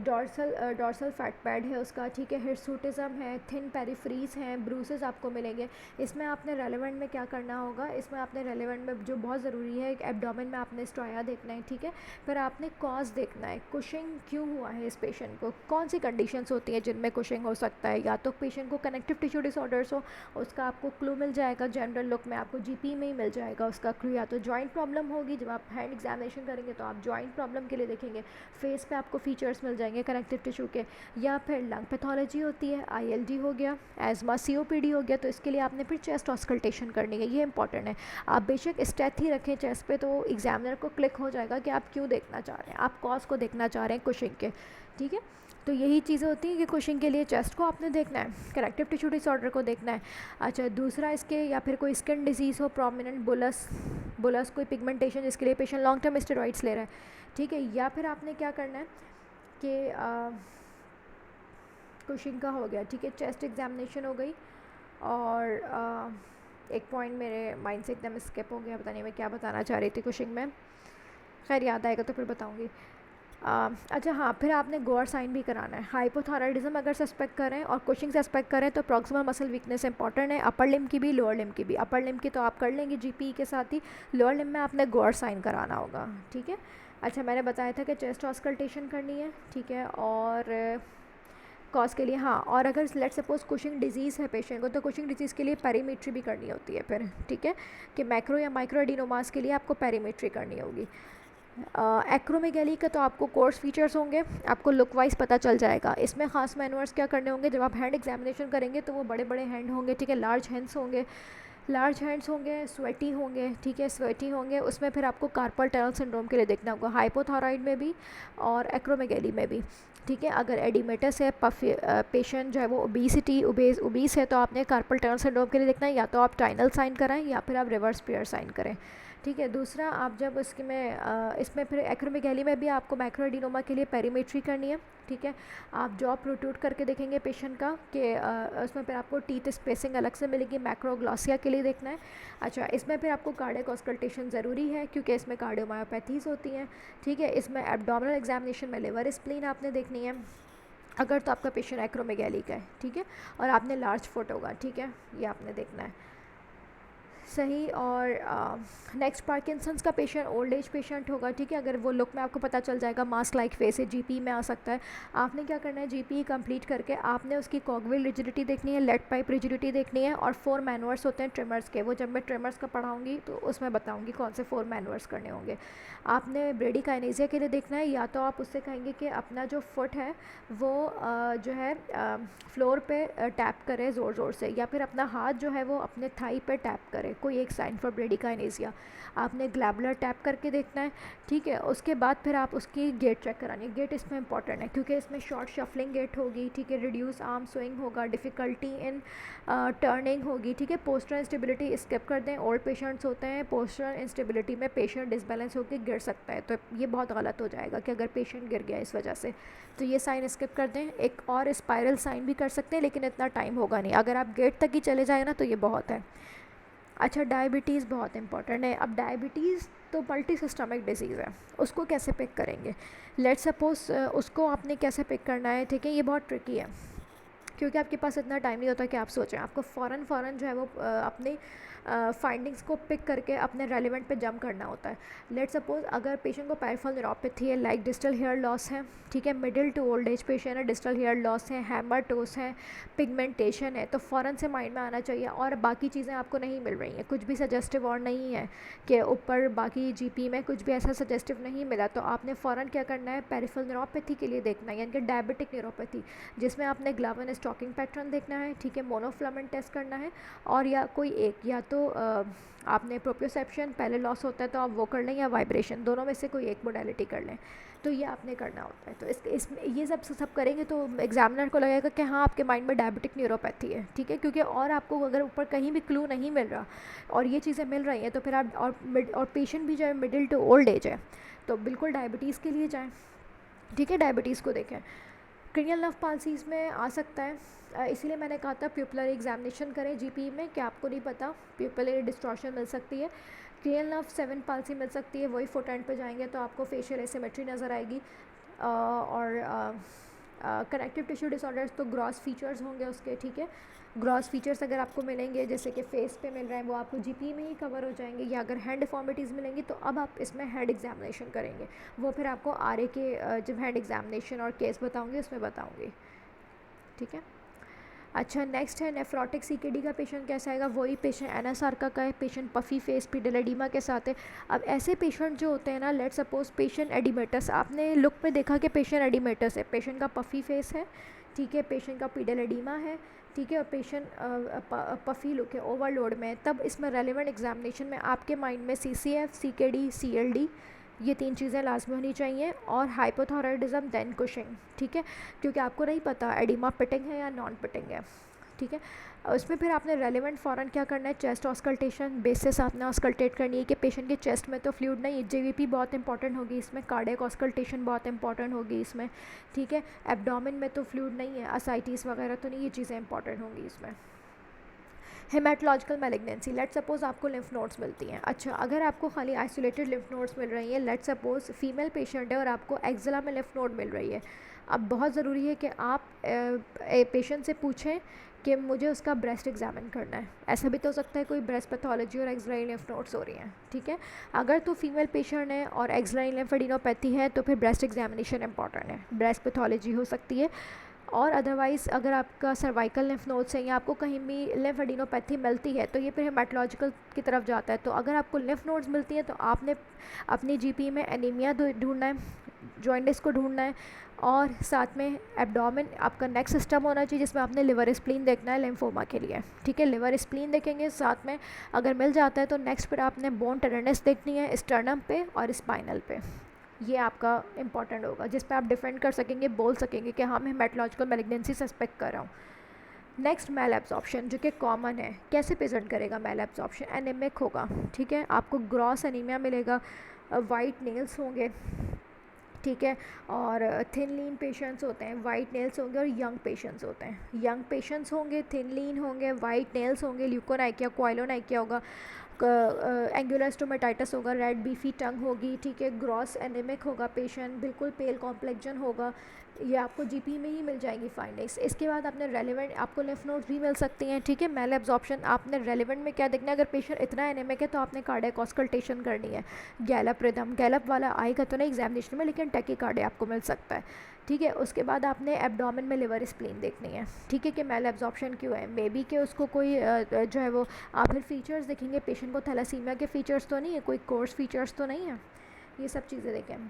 डॉर्सल फैट पैड है उसका, ठीक है, हिर्सुटिज्म है, थिन पेरिफ्रीज हैं, ब्रूसेस आपको मिलेंगे। इसमें आपने रेलेवेंट में क्या करना होगा, इसमें आपने रेलेवेंट में जो बहुत ज़रूरी है, एक एब्डोमेन में आपने स्ट्राया देखना है, ठीक है। फिर आपने कॉज देखना है, कुशिंग क्यों हुआ है इस पेशेंट को, कौन सी कंडीशंस होती हैं जिनमें कुशिंग हो सकता है। या तो पेशेंट को कनेक्टिव टिश्यू डिसऑर्डर्स हो, उसका आपको क्लू मिल जाएगा, जनरल लुक में आपको जीपी में ही मिल जाएगा उसका क्लू। या तो जॉइंट प्रॉब्लम होगी, जब आप हैंड एग्जामिनेशन करेंगे तो आप जॉइंट प्रॉब्लम के लिए देखेंगे, फेस पे आपको फीचर्स मिल जाएंगे कनेक्टिव टिश्यू के। या फिर लंग पैथोलॉजी होती है, आईएलडी हो गया, एजमा, सीओपीडी हो गया, तो इसके लिए आपने फिर चेस्ट ऑस्कल्टेशन करनी है, ये इंपॉर्टेंट है। आप बेशक स्टेथ ही रखें चेस्ट पे, तो एग्जामिनर को क्लिक हो जाएगा कि आप क्यों देखना चाह रहे हैं, आप कॉज को देखना चाह रहे हैं कुशिंग के, ठीक है। तो यही चीज़ें होती हैं कि कुशिंग के लिए चेस्ट को आपने देखना है, करेक्टिव टिश्यू डिसऑर्डर को देखना है। अच्छा, दूसरा इसके या फिर कोई स्किन डिजीज़ हो, प्रोमिनेंट बुलस कोई पिगमेंटेशन जिसके लिए पेशेंट लॉन्ग टर्म स्टेरॉइड्स ले रहा है, ठीक है। या फिर आपने क्या करना है कि कुशिंग का हो गया, ठीक है, चेस्ट एग्जामिनेशन हो गई। और एक पॉइंट मेरे माइंड से एकदम स्किप हो गया, पता नहीं मैं क्या बताना चाह रही थी कुशिंग में, खैर याद आएगा तो फिर बताऊँगी। अच्छा हाँ, फिर आपने गोअर साइन भी कराना है। हाइपोथायराइडिज्म अगर सस्पेक्ट करें और कुशिंग सस्पेक्ट करें तो प्रॉक्सिमल मसल वीकनेस इंपॉर्टेंट है, अपर लिम्ब की भी लोअर लिम्ब की भी। अपर लिम्ब की तो आप कर लेंगे जीपी के साथ ही, लोअर लिम्ब में आपने गोअर साइन कराना होगा, ठीक है। अच्छा, मैंने बताया था कि चेस्ट ऑस्कल्टेशन करनी है, ठीक है। और कॉज के लिए हाँ, और अगर लेट सपोज कुशिंग डिजीज़ है पेशेंट को, तो कुशिंग डिजीज़ के लिए पेरीमेट्री भी करनी होती है फिर, ठीक है, कि मैक्रो या माइक्रो एडिनोमास के लिए आपको पेरीमेट्री करनी होगी। एक्रोमेगैली का तो आपको कोर्स फीचर्स होंगे, आपको लुक वाइज पता चल जाएगा। इसमें खास मैनवर्स क्या करने होंगे, जब आप हैंड एग्जामिनेशन करेंगे तो वो बड़े बड़े हैंड होंगे, ठीक है, लार्ज हैंड्स होंगे, स्वेटी होंगे, ठीक है, स्वेटी होंगे। उसमें फिर आपको कार्पल टनल सिंड्रोम के लिए देखना होगा, हाइपोथायराइड में भी और एक्रोमेगैली में भी, ठीक है। अगर एडिमेटस है, पेशेंट जो है वो ओबीस है, तो आपने कार्पल टनल सिंड्रोम के लिए देखना है, या तो आप टाइनल साइन कराएं या फिर आप रिवर्स पेयर साइन करें, ठीक है। दूसरा, आप जब इसमें फिर एक्रोमेगैली में भी आपको मैक्रोएडिनोमा के लिए पेरीमेट्री करनी है, ठीक है। आप जॉ प्रोट्रूड करके देखेंगे पेशेंट का कि उसमें फिर आपको टीथ स्पेसिंग अलग से मिलेगी, मैक्रोग्लॉसिया के लिए देखना है। अच्छा, इसमें फिर आपको कार्डियक ऑस्कल्टेशन ज़रूरी है क्योंकि इसमें कार्डियोमायोपैथीज़ होती हैं, ठीक है। इसमें एब्डोमिनल एग्जामिनेशन में लिवर स्प्लीन आपने देखनी है। अगर तो आपका पेशेंट एक्रोमेगैली का है, ठीक है, और आपने लार्ज फुट होगा, ठीक है, ये आपने देखना है सही। और नेक्स्ट पार्किंसंस का पेशेंट ओल्ड एज पेशेंट होगा, ठीक है, अगर वो लुक में आपको पता चल जाएगा मास्क लाइक फेस है, जीपी में आ सकता है। आपने क्या करना है, जीपी कंप्लीट करके आपने उसकी कॉगविल रिजिडिटी देखनी है, लेड पाइप रिजिडिटी देखनी है, और 4 मैनुअर्स होते हैं ट्रिमर्स के, वो जब मैं ट्रिमर्स का पढ़ाऊँगी तो उसमें बताऊँगी कौन से 4 मैनुअर्स करने होंगे। आपने ब्रेडिकाइनेसिया के लिए देखना है, या तो आप उससे कहेंगे कि अपना जो फुट है वो जो है फ्लोर पे टैप करे ज़ोर ज़ोर से, या फिर अपना हाथ जो है वो अपने थाई पे टैप करे, कोई एक साइन फॉर ब्रेडिकाइनेसिया। आपने ग्लैबुलर टैप करके देखना है, ठीक है। उसके बाद फिर आप उसकी गेट चेक करानी है। गेट इसमें इंपॉर्टेंट है क्योंकि इसमें शॉर्ट शफलिंग गेट होगी, ठीक है, रिड्यूस आर्म स्विंग होगा, डिफ़िकल्टी इन टर्निंग होगी, ठीक है। पोस्चर इंस्टेबिलिटी स्किप कर दें, ओल्ड पेशेंट्स होते हैं पोस्चर इंस्टेबिलिटी में पेशेंट डिसबैलेंस होकर गिर सकता है, तो ये बहुत गलत हो जाएगा कि अगर पेशेंट गिर गया इस वजह से, तो ये साइन स्किप कर दें। एक और स्पाइरल साइन भी कर सकते हैं, लेकिन इतना टाइम होगा नहीं, अगर आप गेट तक ही चले जाए ना तो ये बहुत है। अच्छा, डायबिटीज़ बहुत इंपॉर्टेंट है। अब डायबिटीज़ तो मल्टी सिस्टमिक डिजीज़ है, उसको कैसे पिक करेंगे? लेट्स सपोज उसको आपने कैसे पिक करना है, ठीक है, ये बहुत ट्रिकी है क्योंकि आपके पास इतना टाइम नहीं होता कि आप सोचें, आपको फ़ौरन जो है वो अपने फाइंडिंग्स को पिक करके अपने रेलिवेंट पे जंप करना होता है। लेट्स सपोज अगर पेशेंट को पेरिफेरल न्यूरोपैथी है, लाइक डिस्टल हेयर लॉस है, ठीक है, middle to old age patient है, डिस्टल हेयर लॉस है, हेमाटोस है, पिगमेंटेशन है, तो फ़ौरन से माइंड में आना चाहिए। और बाकी चीज़ें आपको नहीं मिल रही हैं, कुछ भी सजेस्टिव और नहीं है कि ऊपर बाकी जीपी में कुछ भी ऐसा सजेस्टिव नहीं मिला, तो आपने फ़ौरन क्या करना है, पेरिफेरल न्यूरोपैथी के लिए देखना है, यानी कि डायबिटिक न्यूरोपैथी, जिसमें आपने ग्लावन स्टॉकिंग पैटर्न देखना है, ठीक है, मोनोफिलामेंट टेस्ट करना है, और या कोई एक, या तो आपने प्रोप्रियोसेप्शन पहले लॉस होता है तो आप वो कर लें, या वाइब्रेशन, दोनों में से कोई एक मोडेलिटी कर लें, तो ये आपने करना होता है। तो इसमें ये सब करेंगे तो एग्जामिनर को लगेगा कि हाँ आपके माइंड में डायबिटिक न्यूरोपैथी है, ठीक है, क्योंकि और आपको अगर ऊपर कहीं भी क्लू नहीं मिल रहा और ये चीज़ें मिल रही हैं, तो फिर आप और पेशेंट भी जो है मिडिल टू ओल्ड एज है, तो बिल्कुल डायबिटीज़ के लिए जाएँ, ठीक है, डायबिटीज़ को देखें। क्रेनियल नर्व पाल्सी इसमें आ सकता है, इसीलिए मैंने कहा था प्यूपिलरी एग्जामिनेशन करें जीपी में, कि आपको नहीं पता प्यूपिलरी डिस्टॉर्शन मिल सकती है। क्रेनियल नर्व 7 पाल्सी मिल सकती है, वही फुट एंड पे जाएंगे तो आपको फेशियल एसिमेट्री नज़र आएगी। और कनेक्टिव टिश्यू डिसऑर्डर्स तो ग्रॉस फीचर्स होंगे उसके, ठीक है, ग्रॉस फीचर्स अगर आपको मिलेंगे जैसे कि फेस पे मिल रहे हैं वो आपको जीपी में ही कवर हो जाएंगे, या अगर हैंड डिफॉर्मिटीज़ मिलेंगी तो अब आप इसमें हैंड एग्जामिनेशन करेंगे, वो फिर आपको आरए के जब हैंड एग्जामिनेशन और केस बताऊंगी उसमें बताऊंगी, ठीक है। अच्छा, नेक्स्ट है नेफ्रोटिक सीकेडी का पेशेंट कैसा आएगा, वही पेशेंट एनएसआर का है, patient puffy face pedal oedema के साथ है। अब ऐसे पेशेंट जो होते हैं ना, लेट्स सपोज पेशेंट एडिमेटस, आपने लुक पे देखा कि पेशेंट एडिमेटस है, पेशेंट का पफ़ी फेस है, ठीक है, पेशेंट का पीडल एडिमा है, ठीक है, और पेशेंट पफ़ी लुक है, ओवरलोड में, तब इसमें रेलिवेंट एग्जामिनेशन में आपके माइंड में सीसीएफ, सीकेडी, सीएलडी, ये 3 चीज़ें लाजमी होनी चाहिए, और हाइपोथायराइडिज्म देन कुशिंग, ठीक है, क्योंकि आपको नहीं पता एडिमा पिटिंग है या नॉन पिटिंग है, ठीक है। उसमें फिर आपने रेलेवेंट फ़ौरन क्या करना है, चेस्ट ऑस्कल्टेशन बेसिस आपने ऑस्कल्टेट करनी है कि पेशेंट के चेस्ट में तो फ्लूइड नहीं है, जेवीपी बहुत इंपॉर्टेंट होगी इसमें, कार्डियक ऑस्कल्टेशन बहुत इंपॉर्टेंट होगी इसमें, ठीक है, एब्डोमेन में तो फ्लूइड नहीं है, असाइटिस वगैरह तो नहीं, ये चीज़ें इंपॉर्टेंट होंगी इसमें। हेमेटोलॉजिकल मैलिग्नेंसी, लेट सपोज आपको लिम्फ नोड्स मिलती हैं। अच्छा, अगर आपको खाली आइसोलेटेड लिम्फ नोड्स मिल रही हैं, लेट सपोज फीमेल पेशेंट है और आपको एक्जिला में लिम्फ नोड मिल रही है, अब बहुत ज़रूरी है कि आप पेशेंट से पूछें कि मुझे उसका ब्रेस्ट एग्जामिन करना है। ऐसा भी तो हो सकता है कोई ब्रेस्ट पैथोलॉजी और एक्सिलरी लिम्फ नोड्स हो रही हैं, ठीक है। अगर तो फीमेल पेशेंट है और एक्सिलरी लिम्फेडिनोपैथी है तो फिर ब्रेस्ट एग्जामिनेशन इंपॉर्टेंट है, ब्रेस्ट पैथोलॉजी हो सकती है। और अदरवाइज़ अगर आपका सर्वाइकल लिम्फ नोड्स है या आपको कहीं भी लिम्फेडिनोपैथी मिलती है तो ये फिर हेमाटोलॉजिकल की तरफ जाता है। तो अगर आपको लिम्फ नोड्स मिलती हैं तो आपने अपनी जीपी में एनीमिया ढूंढना है, जॉइंटिस को ढूंढना है, और साथ में एब्डोमेन आपका नेक्स्ट सिस्टम होना चाहिए जिसमें आपने लिवर स्प्लीन देखना है लिम्फोमा के लिए, ठीक है, लिवर स्प्लीन देखेंगे साथ में। अगर मिल जाता है तो नेक्स्ट फिर आपने बोन टेंडरनेस देखनी है स्टर्नम पे और स्पाइनल पे, ये आपका इंपॉर्टेंट होगा जिस पे आप डिफेंड कर सकेंगे, बोल सकेंगे कि हाँ मैं हेमेटोलॉजिकल मैलिग्नेंसी सस्पेक्ट कर रहा हूँ। नेक्स्ट मेल एब्जॉर्प्शन जो कि कॉमन है, कैसे प्रेजेंट करेगा मेल एब्जॉर्प्शन, एनीमिक होगा, ठीक है, आपको ग्रॉस एनीमिया मिलेगा, वाइट नेल्स होंगे, ठीक है, और थिन लीन पेशेंट्स होते हैं, वाइट नेल्स होंगे, और यंग पेशेंट्स होते हैं, यंग पेशेंट्स होंगे, थिन लीन होंगे, वाइट नेल्स होंगे, ल्यूकोनाइकिया क्वाइलोनाइकिया होगा, एंगुलर स्टोमेटाइटिस होगा, रेड बीफी टंग होगी, ठीक है, ग्रॉस एनीमिक होगा पेशेंट, बिल्कुल पेल कॉम्प्लेक्जन होगा, ये आपको जीपी में ही मिल जाएंगी फाइंडिंग्स। इसके बाद आपने रेलेवेंट, आपको लिम्फ नोड्स भी मिल सकती हैं, ठीक है। मैल एब्जॉर्प्शन आपने रेलेवेंट में क्या देखना है, अगर पेशेंट इतना एनेमिक है तो आपने कार्डियक ऑस्कल्टेशन करनी है। गैलप रिदम, गैलप वाला आएगा तो नहीं एग्जामिनेशन में, लेकिन टैकीकार्डिया आपको मिल सकता है, ठीक है। उसके बाद आपने एब्डोमेन में लिवर स्प्लीन देखनी है, ठीक है, कि मैल एब्जॉर्प्शन क्यों है, मे बी कि उसको कोई जो है वो, आप फिर फीचर्स देखेंगे पेशेंट को थैलासीमिया के फीचर्स तो नहीं है, कोई कोर्स फीचर्स तो नहीं है, ये सब चीज़ें देखें।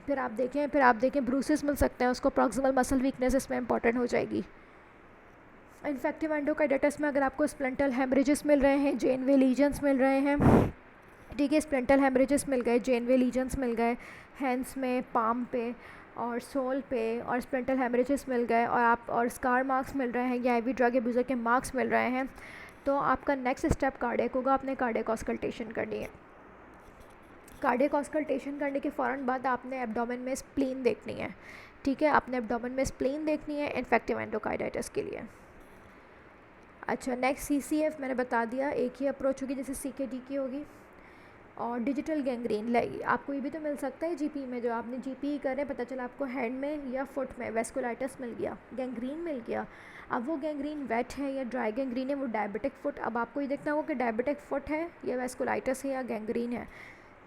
फिर आप देखें ब्रूसेस मिल सकते हैं उसको, प्रॉक्सिमल मसल वीकनेस इसमें इंपॉर्टेंट हो जाएगी। इन्फेक्टिव एंडोकार्डाइटिस में अगर आपको स्प्लिंटल हेमरेजेस मिल रहे हैं, जेनवे लीजन्स मिल रहे हैं, ठीक है, स्प्लिंटल हेमरेजेस मिल गए, जेनवे लीजन्स मिल गए हैंड्स में, पाम पे और सोल पे, और स्प्लिंटल हेमरेजेस मिल गए, और स्कार मार्क्स मिल रहे हैं या आईवी ड्रग एब्यूज़र के मार्क्स मिल रहे हैं, तो आपका नेक्स्ट स्टेप कार्डियक होगा, आपने कार्डियक ऑस्कल्टेशन करनी है। कार्डियक ऑस्कल्टेशन करने के फ़ौरन बाद आपने एब्डोमेन में स्प्लीन देखनी है, ठीक है, आपने एब्डोमेन में स्प्लीन देखनी है इन्फेक्टिव एंडोकार्डाइटिस के लिए। अच्छा, नेक्स्ट सीसीएफ मैंने बता दिया, एक ही अप्रोच होगी जैसे सीकेडी की होगी। और डिजिटल गैंग्रीन, आपको ये भी तो मिल सकता है जीपी में, जो आपने जीपी करें, पता चला आपको हैंड में या फुट में वेस्कुलाइटिस मिल गया, गैंग्रीन मिल गया। अब वो गैंग्रीन वेट है या ड्राई गैंग्रीन है, वो डायबिटिक फुट, अब आपको ये देखना होगा कि डायबिटिक फुट है या वेस्कुलाइटिस है या गैंग्रीन है,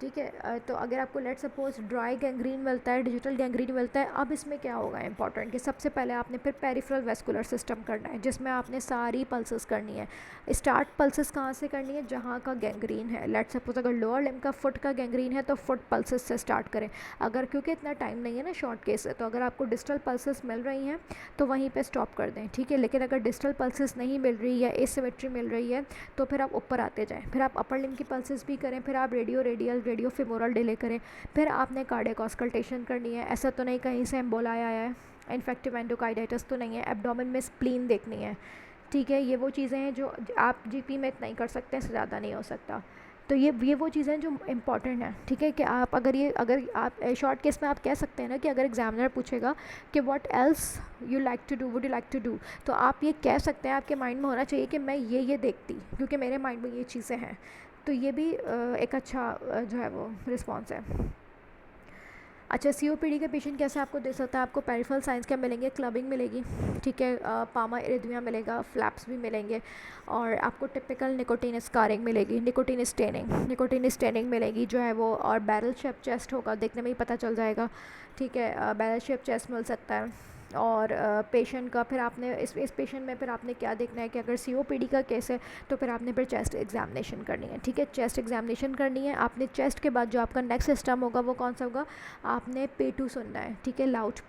ठीक है। तो अगर आपको लेट सपोज ड्राई गैंग्रीन मिलता है, डिजिटल गैंग्रीन मिलता है, अब इसमें क्या होगा इंपॉर्टेंट कि सबसे पहले आपने फिर पेरिफेरल वेस्कुलर सिस्टम करना है, जिसमें आपने सारी पल्सेस करनी है। स्टार्ट पल्सेस कहाँ से करनी है, जहाँ का गैंग्रीन है। लेट सपोज अगर लोअर लिम्ब का फुट का गैंग्रीन है तो फुट पल्सेस से स्टार्ट करें। अगर क्योंकि इतना टाइम नहीं है ना, शॉर्ट केस है, तो अगर आपको डिस्टल पल्सेस मिल रही हैं तो वहीं पर स्टॉप कर दें, ठीक है। लेकिन अगर डिस्टल पल्सेस नहीं मिल रही है, एसिमेट्री मिल रही है, तो फिर आप ऊपर आते जाएँ, फिर आप अपर लिम्ब की पल्सेस भी करें, फिर आप radio radial, radio femoral delay करें, फिर आपने कार्डियक ऑस्कल्टेशन करनी है। ऐसा तो नहीं कहीं से एम्बोला आया है, इन्फेक्टिव एंडोकार्डाइटिस तो नहीं है, एब्डोमेन में स्प्लीन देखनी है, ठीक है। ये वो चीज़ें हैं जो आप जीपी में इतना ही कर सकते हैं, इससे ज़्यादा नहीं हो सकता। तो ये वो चीज़ें जो इंपॉर्टेंट हैं, ठीक है, कि आप अगर आप शॉर्ट केस में आप कह सकते हैं ना कि अगर एग्जामिनर पूछेगा कि what else you like to do, would you like to do, तो आप ये कह सकते हैं, आपके माइंड में होना चाहिए कि मैं ये देखती, क्योंकि मेरे माइंड में ये चीज़ें हैं। तो ये भी एक अच्छा जो है वो रिस्पॉन्स है। अच्छा, सीओपीडी के पेशेंट कैसे आपको दे सकता है, आपको पेरिफेरल साइंस क्या मिलेंगे, क्लबिंग मिलेगी, ठीक है, पामा इरिथमिया मिलेगा, फ्लैप्स भी मिलेंगे, और आपको टिपिकल निकोटीन स्कारिंग मिलेगी, निकोटीन स्टेनिंग मिलेगी जो है वो, और बैरल शेप चेस्ट होगा, देखने में ही पता चल जाएगा, ठीक है, बैरल शेप चेस्ट मिल सकता है। और पेशेंट का फिर आपने इस पेशेंट में फिर आपने क्या देखना है कि अगर सीओपीडी का केस है तो फिर आपने फिर चेस्ट एग्जामिनेशन करनी है, ठीक है, चेस्ट एग्जामिनेशन करनी है आपने। चेस्ट के बाद जो आपका नेक्स्ट सिस्टम होगा वो कौन सा होगा, आपने P2 सुनना है, ठीक है, लाउड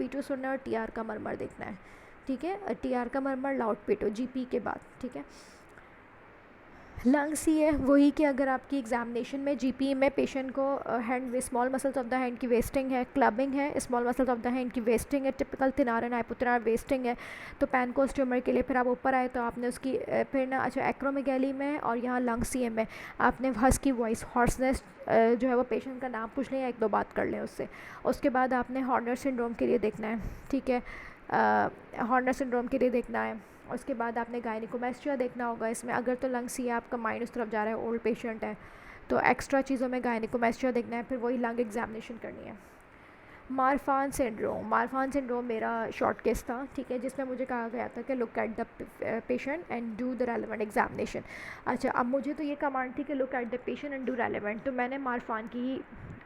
P2 सुनना है, और टीआर का मरमर देखना है, ठीक है, टीआर का मरमर, लाउड P2 जीपी के बाद, ठीक है। लंग्स ही है वही कि अगर आपकी एग्जामिनेशन में जीपी में पेशेंट को hand small muscles of the hand की वेस्टिंग है, क्लबिंग है, small muscles of the hand की वेस्टिंग है, टिपिकल थिनार एंड हाइपोथिनार वेस्टिंग है, तो पैनकोस ट्यूमर के लिए फिर आप ऊपर आए तो आपने उसकी फिर ना, अच्छा, एक्रोमेगैली में और यहाँ लंग्स सी में आपने हर्स की वॉइस, हॉर्सनेस जो है वो पेशेंट का नाम पूछ लें या एक दो बात कर लें उससे। उसके बाद आपने हॉर्नर सिंड्रोम के लिए देखना है, ठीक है, हॉर्नर सिंड्रोम के लिए देखना है। उसके बाद आपने गायनिकोमेस्ट्रिया देखना होगा इसमें, अगर तो लंग्स ही आपका माइंड उस तरफ जा रहा है, ओल्ड पेशेंट है, तो एक्स्ट्रा चीज़ों में गायनिकोमेस्ट्रिया देखना है, फिर वही लंग एग्जामिनेशन करनी है। मारफान सिंड्रोम मेरा शॉर्ट केस था, ठीक है, जिसमें मुझे कहा गया था कि look at the patient and do the relevant examination. अच्छा, अब मुझे तो ये कमांड थी कि look at the patient and do relevant, तो मैंने मारफान की ही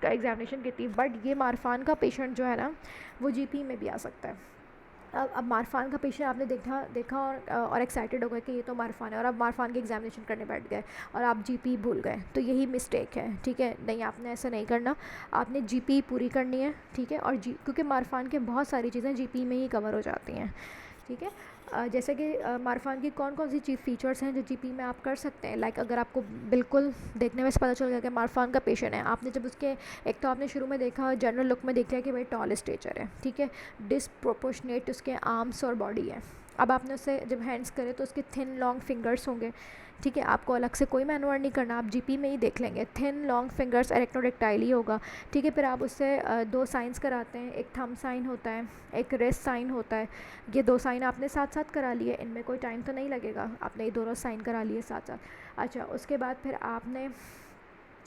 एग्जामिनेशन की थी, बट ये मारफान का पेशेंट जो है ना वो जीपी में भी आ सकता है। अब मारफान का पेशेंट आपने देखा और एक्साइटेड हो गए कि ये तो मारफान है, और अब मारफान की एग्जामिनेशन करने बैठ गए और आप जीपी भूल गए, तो यही मिस्टेक है, ठीक है। नहीं, आपने ऐसा नहीं करना, आपने जीपी पूरी करनी है, ठीक है, और क्योंकि मारफान के बहुत सारी चीज़ें जीपी में ही कवर हो जाती हैं, ठीक है। जैसे कि मारफान की कौन कौन सी चीज़ फीचर्स हैं जो जीपी में आप कर सकते हैं, लाइक अगर आपको बिल्कुल देखने में से पता चल गया कि मारफान का पेशेंट है, आपने जब उसके एक तो आपने शुरू में देखा जनरल लुक में देख लिया कि भाई टॉल स्टेचर है, ठीक है, डिसप्रोपोर्शनेट उसके आर्म्स और बॉडी है। अब आपने उससे जब हैंड्स करे तो उसके थिन लॉन्ग फिंगर्स होंगे, ठीक है, आपको अलग से कोई मैनुअर नहीं करना, आप जीपी में ही देख लेंगे, थिन लॉन्ग फिंगर्स, एरेक्नोडेक्टाइल ही होगा, ठीक है। फिर आप उससे दो साइंस कराते हैं, एक थंब साइन होता है, एक रेस्ट साइन होता है, ये दो साइन आपने साथ साथ करा लिए, इनमें कोई टाइम तो नहीं लगेगा, आपने ये दोनों साइन करा लिए साथ साथ। अच्छा, उसके बाद फिर आपने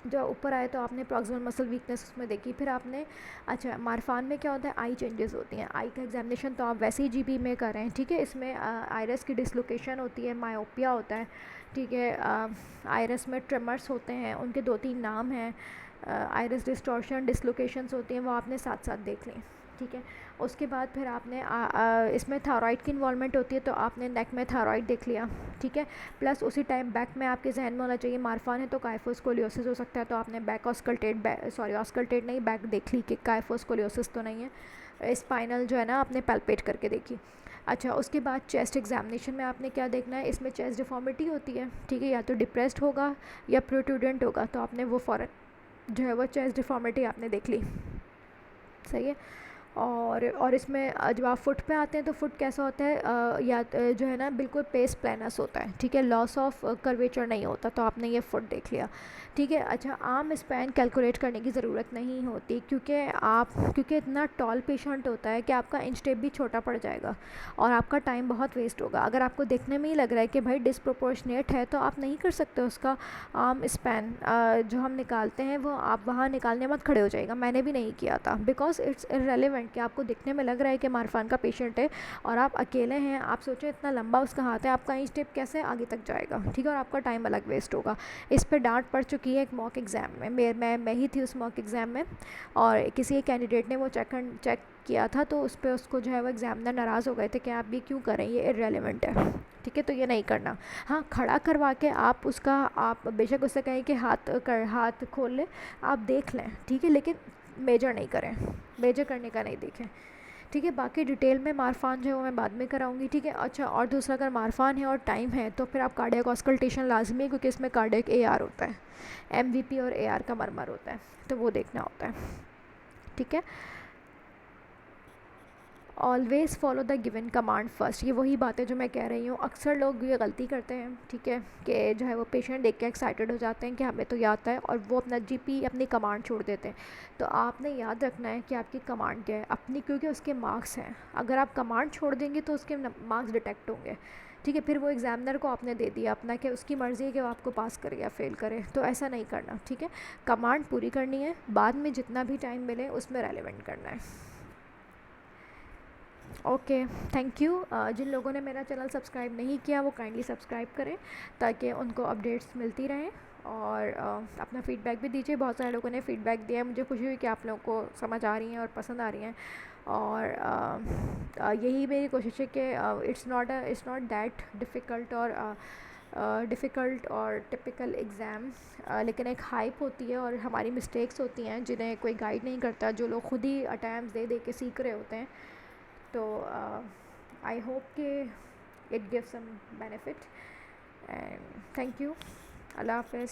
जो ऊपर आए तो आपने प्रॉक्सिमल मसल वीकनेस उसमें देखी। फिर आपने अच्छा मारफान में क्या होता है, आई चेंजेस होती हैं। आई का एग्जामिनेशन तो आप वैसे ही जीबी में कर रहे हैं, ठीक है। इसमें आइरस की डिसलोकेशन होती है, मायोपिया होता है, ठीक है। आइरस में ट्रिमर्स होते हैं, उनके 2-3 नाम हैं। आइरस डिस्टॉर्शन, डिसलोकेशंस होती हैं, वो आपने साथ साथ देख ली, ठीक है। उसके बाद फिर आपने इसमें थायराइड की इन्वॉल्वमेंट होती है, तो आपने नेक में थायराइड देख लिया, ठीक है। प्लस उसी टाइम बैक में आपके जहन में होना चाहिए मारफान है तो काइफोस्कोलियोसिस हो सकता है, तो आपने बैक ऑस्कल्टेट ऑस्कल्टेट नहीं, बैक देख ली कि काइफोस्कोलियोसिस तो नहीं है। स्पाइनल जो है ना आपने पैल्पेट करके देखी। अच्छा उसके बाद चेस्ट एग्जामिनेशन में आपने क्या देखना है, इसमें चेस्ट डिफॉर्मिटी होती है, ठीक है, या तो डिप्रेस्ड होगा या प्रोट्रूडेंट होगा, तो आपने वो फ़ौरन जो है वो चेस्ट डिफॉर्मिटी आपने देख ली, सही है। और इसमें जब आप फुट पे आते हैं तो फुट कैसा होता है, जो है ना बिल्कुल पेस प्लानस होता है, ठीक है, लॉस ऑफ कर्वेचर नहीं होता, तो आपने ये फुट देख लिया, ठीक है। अच्छा आर्म स्पैन कैलकुलेट करने की ज़रूरत नहीं होती, क्योंकि इतना टॉल पेशेंट होता है कि आपका इंच टेप भी छोटा पड़ जाएगा और आपका टाइम बहुत वेस्ट होगा। अगर आपको देखने में ही लग रहा है कि भाई डिसप्रोपोर्शनेट है तो आप नहीं कर सकते उसका आर्म स्पैन जो हम निकालते हैं वो आप वहाँ निकालने मत खड़े हो जाएगा। मैंने भी नहीं किया था, बिकॉज इट्स इररेलेवेंट कि आपको दिखने में लग रहा है कि मारफान का पेशेंट है और आप अकेले हैं, आप सोचें इतना लंबा उसका हाथ है, आपका इंच टेप कैसे आगे तक जाएगा, ठीक है, और आपका टाइम अलग वेस्ट होगा। इस पर डांट पड़ चुकी है एक मॉक एग्ज़ाम में, मैं ही थी उस मॉक एग्ज़ाम में, और किसी एक कैंडिडेट ने वो चेक किया था, तो उस पर उसको जो है वो एग्जामिनर नाराज़ हो गए थे कि आप ये क्यों करें, ये इररेलेवेंट है, ठीक है, तो ये नहीं करना। हाँ खड़ा करवा के आप बेशक उससे कहें कि हाथ खोल ले, आप देख लें, ठीक है, लेकिन मेजर नहीं करें, मेजर करने का नहीं देखें, ठीक है। बाकी डिटेल में मारफान जो है वो मैं बाद में कराऊंगी, ठीक है। अच्छा और दूसरा अगर मारफान है और टाइम है तो फिर आप कार्डियक ऑस्कल्टेशन लाजमी है, क्योंकि इसमें कार्डियक एआर होता है, एमवीपी और एआर का मरमर होता है, तो वो देखना होता है, ठीक है। Always follow the given command first, ये वही बात है जो मैं कह रही हूँ, अक्सर लोग ये गलती करते हैं, ठीक है, कि जो है वो पेशेंट देख के एक्साइटेड हो जाते हैं कि हमें तो ये आता है, और वो अपना जीपी अपनी कमांड छोड़ देते हैं। तो आपने याद रखना है कि आपकी कमांड क्या है अपनी, क्योंकि उसके मार्क्स हैं, अगर आप कमांड छोड़ देंगे तो उसके मार्क्स डिटेक्ट होंगे, ठीक है। फिर वो एग्ज़ामिनर को आपने दे दिया अपना कि उसकी मर्ज़ी है कि वो आपको पास करे या फेल करे, तो ऐसा नहीं करना, ठीक है। कमांड पूरी करनी है, बाद में जितना भी टाइम मिले उसमें रेलिवेंट करना है। Okay thank you. जिन लोगों ने मेरा चैनल सब्सक्राइब नहीं किया वो काइंडली सब्सक्राइब करें ताकि उनको अपडेट्स मिलती रहें, और अपना फ़ीडबैक भी दीजिए। बहुत सारे लोगों ने फ़ीडबैक दिया है, मुझे खुशी हुई कि आप लोगों को समझ आ रही हैं और पसंद आ रही हैं, और यही मेरी कोशिश है कि इट्स नॉट दैट डिफ़िकल्ट और टिपिकल एग्ज़ाम, लेकिन एक हाइप होती है और हमारी मिस्टेक्स होती हैं जिन्हें कोई गाइड नहीं करता, जो लोग खुद ही अटैम्प्ट्स दे दे के सीख रहे होते हैं। तो आई होप कि it gives some benefit, and thank you. अल्लाह हाफ़िज़।